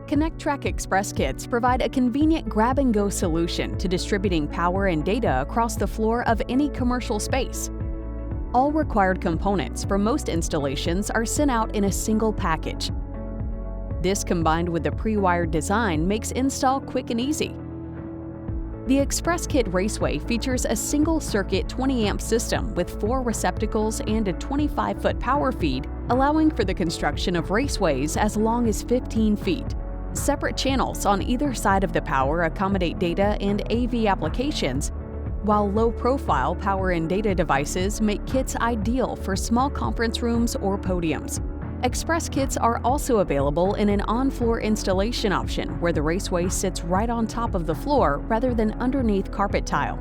Connectrac Express Kits provide a convenient grab-and-go solution to distributing power and data across the floor of any commercial space. All required components for most installations are sent out in a single package. This, combined with the pre-wired design, makes install quick and easy. The Express Kit Raceway features a single-circuit 20-amp system with 4 receptacles and a 25-foot power feed, allowing for the construction of raceways as long as 15 feet. Separate channels on either side of the power accommodate data and AV applications, while low-profile power and data devices make kits ideal for small conference rooms or podiums. Express kits are also available in an on-floor installation option where the raceway sits right on top of the floor rather than underneath carpet tile.